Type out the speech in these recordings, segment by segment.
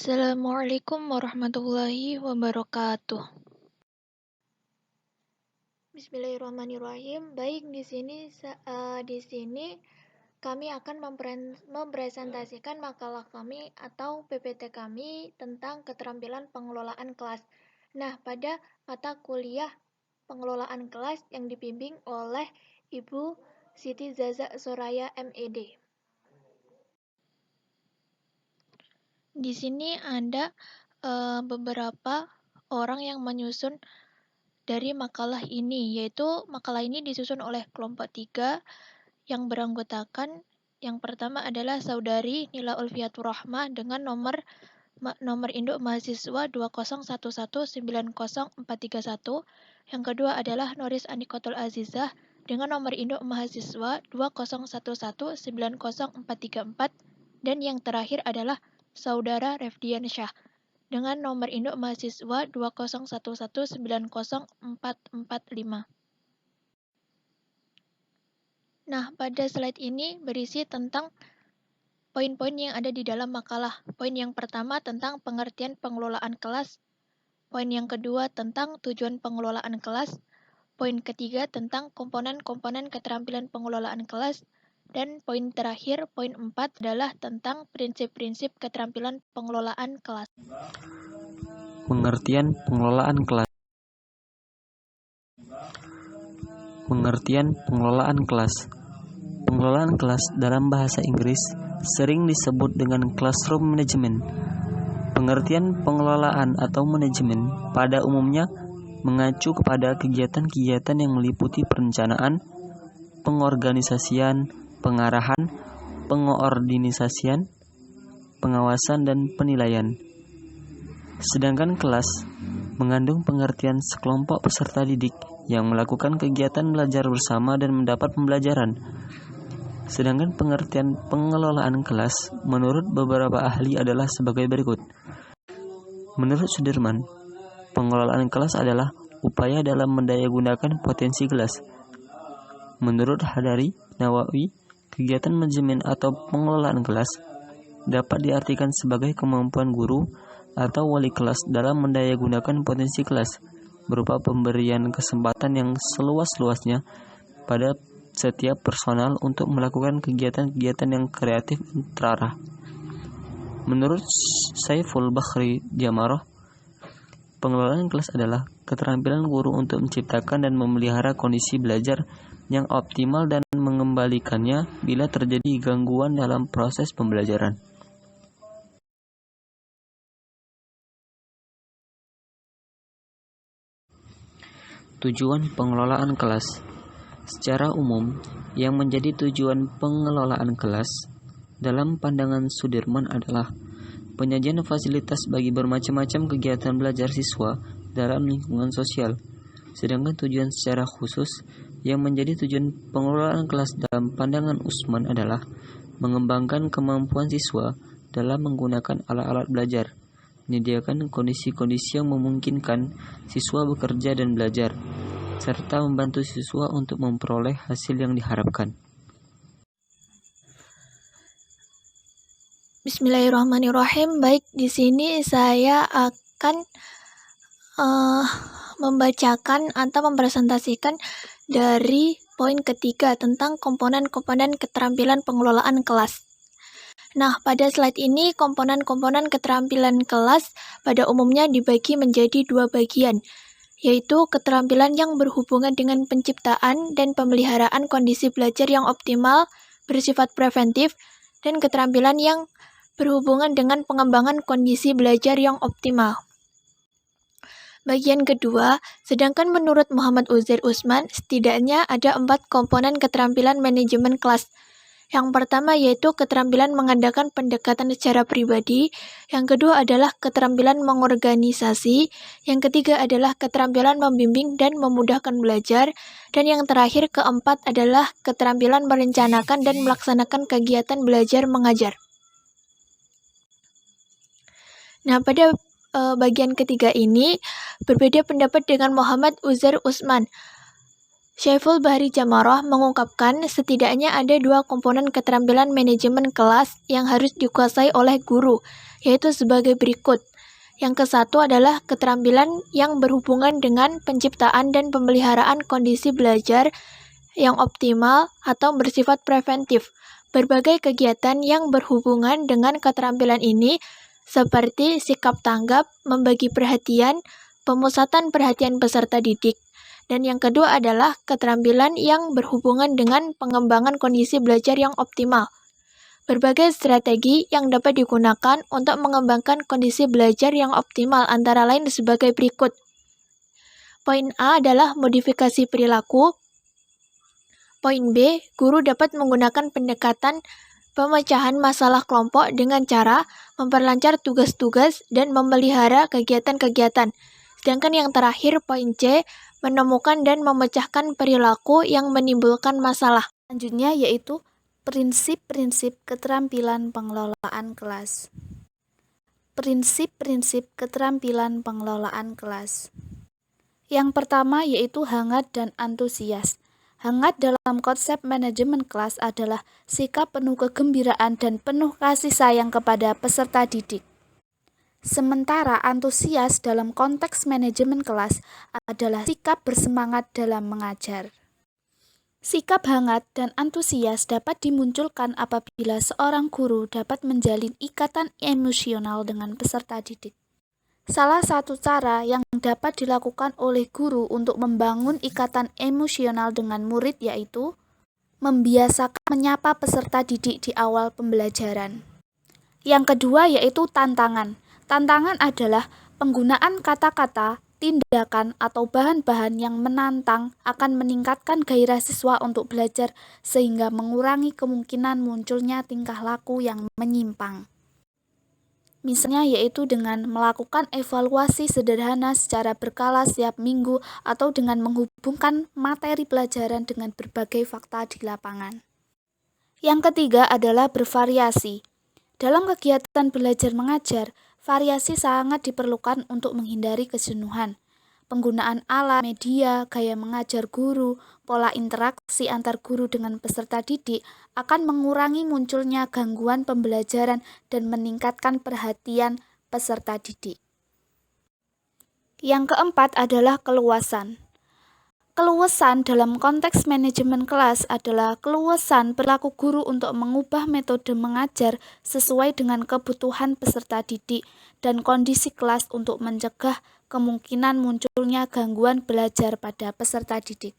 Assalamualaikum warahmatullahi wabarakatuh. Bismillahirrahmanirrahim. Baik, di sini kami akan mempresentasikan makalah kami atau PPT kami tentang keterampilan pengelolaan kelas. Nah, pada mata kuliah pengelolaan kelas yang dibimbing oleh Ibu Siti Zaza Soraya MED. Di sini ada beberapa orang yang menyusun dari makalah ini, yaitu makalah ini disusun oleh kelompok 3 yang beranggotakan yang pertama adalah Saudari Nila Ulfiatur Rahmah dengan nomor induk mahasiswa 201190431. Yang kedua adalah Noris Anikotul Azizah dengan nomor induk mahasiswa 201190434. Dan yang terakhir adalah Saudara Refdian Syah dengan nomor induk mahasiswa 201190445. Nah, pada slide ini berisi tentang poin-poin yang ada di dalam makalah. Poin yang pertama tentang pengertian pengelolaan kelas. Poin yang kedua tentang tujuan pengelolaan kelas. Poin ketiga tentang komponen-komponen keterampilan pengelolaan kelas. Dan poin terakhir, poin 4 adalah tentang prinsip-prinsip keterampilan pengelolaan kelas. Pengertian pengelolaan kelas. Pengertian pengelolaan kelas. Pengelolaan kelas dalam bahasa Inggris sering disebut dengan classroom management. Pengertian pengelolaan atau manajemen pada umumnya mengacu kepada kegiatan-kegiatan yang meliputi perencanaan, pengorganisasian, pengarahan, pengoordinasian, pengawasan, dan penilaian. Sedangkan kelas mengandung pengertian sekelompok peserta didik yang melakukan kegiatan belajar bersama dan mendapat pembelajaran. Sedangkan pengertian pengelolaan kelas menurut beberapa ahli adalah sebagai berikut. Menurut Sudirman, pengelolaan kelas adalah upaya dalam mendayagunakan potensi kelas. Menurut Hadari Nawawi, kegiatan manajemen atau pengelolaan kelas dapat diartikan sebagai kemampuan guru atau wali kelas dalam mendayagunakan potensi kelas berupa pemberian kesempatan yang seluas-luasnya pada setiap personal untuk melakukan kegiatan-kegiatan yang kreatif dan terarah. Menurut Saiful Bakhri Jamarah, pengelolaan kelas adalah keterampilan guru untuk menciptakan dan memelihara kondisi belajar yang optimal dan mengembalikannya bila terjadi gangguan dalam proses pembelajaran. Tujuan pengelolaan kelas. Secara umum, yang menjadi tujuan pengelolaan kelas dalam pandangan Sudirman adalah penyajian fasilitas bagi bermacam-macam kegiatan belajar siswa dalam lingkungan sosial. Sedangkan tujuan secara khusus yang menjadi tujuan pengelolaan kelas dalam pandangan Usman adalah mengembangkan kemampuan siswa dalam menggunakan alat-alat belajar, menyediakan kondisi-kondisi yang memungkinkan siswa bekerja dan belajar, serta membantu siswa untuk memperoleh hasil yang diharapkan. Bismillahirrahmanirrahim. Baik, di sini saya akan membacakan atau mempresentasikan dari poin ketiga tentang komponen-komponen keterampilan pengelolaan kelas. Nah, pada slide ini komponen-komponen keterampilan kelas pada umumnya dibagi menjadi dua bagian, yaitu keterampilan yang berhubungan dengan penciptaan dan pemeliharaan kondisi belajar yang optimal bersifat preventif, dan keterampilan yang berhubungan dengan pengembangan kondisi belajar yang optimal. Bagian kedua, sedangkan menurut Muhammad Uzair Usman, setidaknya ada 4 komponen keterampilan manajemen kelas. Yang pertama yaitu keterampilan mengadakan pendekatan secara pribadi, yang kedua adalah keterampilan mengorganisasi, yang ketiga adalah keterampilan membimbing dan memudahkan belajar, dan yang terakhir keempat adalah keterampilan merencanakan dan melaksanakan kegiatan belajar mengajar. Nah, pada bagian ketiga ini berbeda pendapat dengan Muhammad Uzair Usman. Syaiful Bahri Jamarah mengungkapkan setidaknya ada 2 komponen keterampilan manajemen kelas yang harus dikuasai oleh guru, yaitu sebagai berikut. Yang ke-1 adalah keterampilan yang berhubungan dengan penciptaan dan pemeliharaan kondisi belajar yang optimal atau bersifat preventif. Berbagai kegiatan yang berhubungan dengan keterampilan ini seperti sikap tanggap, membagi perhatian, pemusatan perhatian peserta didik. Dan yang kedua adalah keterampilan yang berhubungan dengan pengembangan kondisi belajar yang optimal. Berbagai strategi yang dapat digunakan untuk mengembangkan kondisi belajar yang optimal antara lain sebagai berikut. Poin A adalah modifikasi perilaku. Poin B, guru dapat menggunakan pendekatan pemecahan masalah kelompok dengan cara memperlancar tugas-tugas dan memelihara kegiatan-kegiatan. Sedangkan yang terakhir, poin C, menemukan dan memecahkan perilaku yang menimbulkan masalah. Selanjutnya yaitu prinsip-prinsip keterampilan pengelolaan kelas. Prinsip-prinsip keterampilan pengelolaan kelas. Yang pertama yaitu hangat dan antusias. Hangat dalam konsep manajemen kelas adalah sikap penuh kegembiraan dan penuh kasih sayang kepada peserta didik. Sementara antusias dalam konteks manajemen kelas adalah sikap bersemangat dalam mengajar. Sikap hangat dan antusias dapat dimunculkan apabila seorang guru dapat menjalin ikatan emosional dengan peserta didik. Salah satu cara yang dapat dilakukan oleh guru untuk membangun ikatan emosional dengan murid yaitu membiasakan menyapa peserta didik di awal pembelajaran. Yang kedua yaitu tantangan. Tantangan adalah penggunaan kata-kata, tindakan, atau bahan-bahan yang menantang akan meningkatkan gairah siswa untuk belajar sehingga mengurangi kemungkinan munculnya tingkah laku yang menyimpang. Misalnya yaitu dengan melakukan evaluasi sederhana secara berkala setiap minggu atau dengan menghubungkan materi pelajaran dengan berbagai fakta di lapangan. Yang ketiga adalah bervariasi. Dalam kegiatan belajar mengajar, variasi sangat diperlukan untuk menghindari kejenuhan. Penggunaan alat, media, gaya mengajar guru, pola interaksi antar guru dengan peserta didik akan mengurangi munculnya gangguan pembelajaran dan meningkatkan perhatian peserta didik. Yang keempat adalah keluasan. Keluasan dalam konteks manajemen kelas adalah keluasan perilaku guru untuk mengubah metode mengajar sesuai dengan kebutuhan peserta didik dan kondisi kelas untuk mencegah kemungkinan munculnya gangguan belajar pada peserta didik.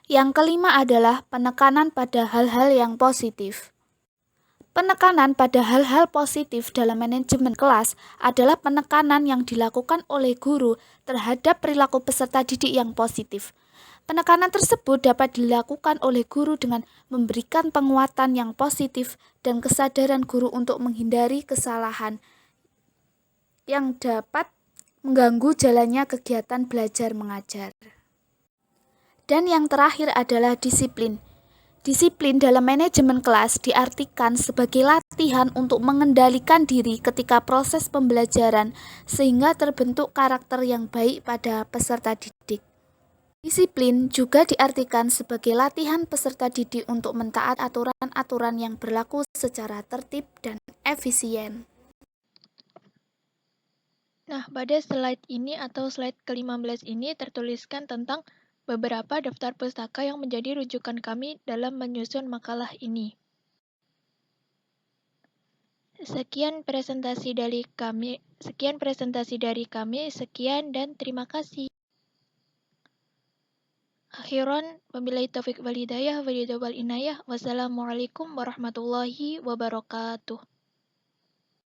Yang kelima adalah penekanan pada hal-hal yang positif. Penekanan pada hal-hal positif dalam manajemen kelas adalah penekanan yang dilakukan oleh guru terhadap perilaku peserta didik yang positif. Penekanan tersebut dapat dilakukan oleh guru dengan memberikan penguatan yang positif dan kesadaran guru untuk menghindari kesalahan yang dapat mengganggu jalannya kegiatan belajar mengajar. Dan yang terakhir adalah disiplin. Disiplin dalam manajemen kelas diartikan sebagai latihan untuk mengendalikan diri ketika proses pembelajaran sehingga terbentuk karakter yang baik pada peserta didik. Disiplin juga diartikan sebagai latihan peserta didik untuk mentaati aturan-aturan yang berlaku secara tertib dan efisien. Nah, pada slide ini atau slide ke-15 ini tertuliskan tentang beberapa daftar pustaka yang menjadi rujukan kami dalam menyusun makalah ini. Sekian presentasi dari kami, sekian dan terima kasih. Akhiran, wabillahi taufiq wal hidayah, wal inayah. Wassalamualaikum warahmatullahi wabarakatuh.